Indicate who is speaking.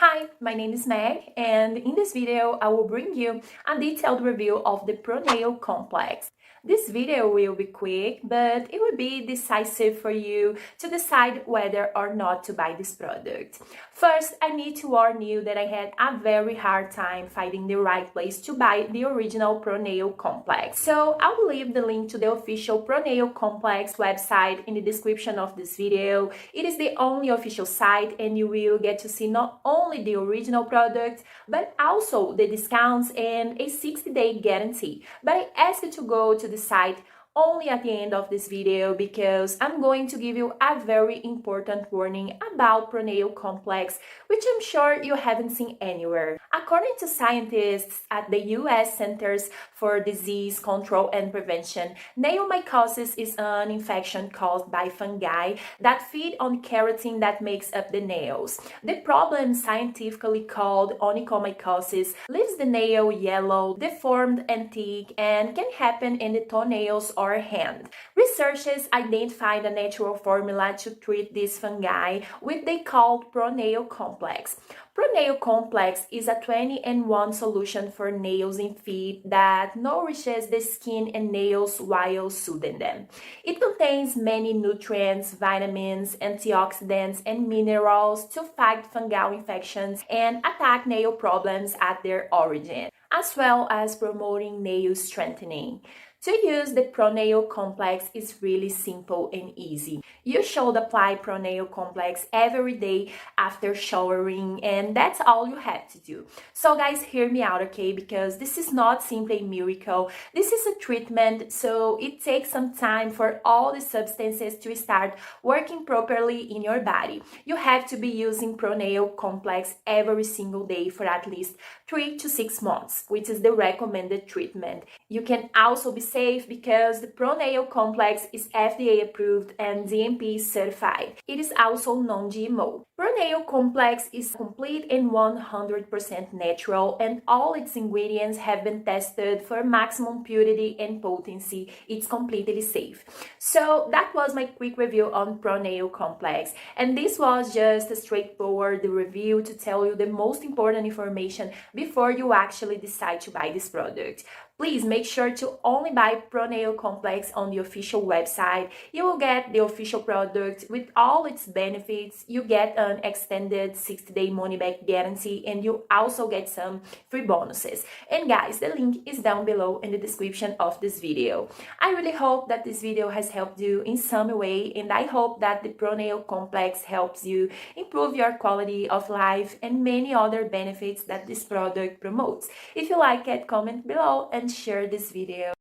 Speaker 1: Hi, my name is Meg, and in this video I will bring you a detailed review of the ProNail Complex. This video will be quick, but it will be decisive for you to decide whether or not to buy this product. First, I need to warn you that I had a very hard time finding the right place to buy the original ProNail Complex. So I will leave the link to the official ProNail Complex website in the description of this video. It is the only official site, and you will get to see not only the original product, but also the discounts and a 60-day guarantee. But I ask you to go to the site only at the end of this video because I'm going to give you a very important warning about ProNail Complex, which I'm sure you haven't seen anywhere. According to scientists at the US Centers for Disease Control and Prevention, nail mycosis is an infection caused by fungi that feed on keratin that makes up the nails. The problem, scientifically called onychomycosis, leaves the nail yellow, deformed and thick, and can happen in the toenails or hand. Researchers identified a natural formula to treat this fungi, which they called ProNail Complex. ProNail Complex is a 20-in-1 solution for nails and feet that nourishes the skin and nails while soothing them. It contains many nutrients, vitamins, antioxidants, and minerals to fight fungal infections and attack nail problems at their origin, as well as promoting nail strengthening. To use the ProNail Complex is really simple and easy. You should apply ProNail Complex every day after showering, and that's all you have to do. So guys, hear me out, okay? Because this is not simply a miracle. This is a treatment, so it takes some time for all the substances to start working properly in your body. You have to be using ProNail Complex every single day for at least 3 to 6 months, which is the recommended treatment. You can also be safe because the ProNail Complex is FDA approved and GMP certified. It is also non-GMO. ProNail Complex is complete and 100% natural, and all its ingredients have been tested for maximum purity and potency. It's completely safe. So that was my quick review on ProNail Complex, and this was just a straightforward review to tell you the most important information before you actually decide to buy this product. Please make sure to only buy ProNail Complex on the official website. You will get the official product with all its benefits. You get an extended 60-day money-back guarantee, and you also get some free bonuses. And guys, the link is down below in the description of this video. I really hope that this video has helped you in some way, and I hope that the ProNail Complex helps you improve your quality of life and many other benefits that this product promotes. If you like it, comment below and share this video.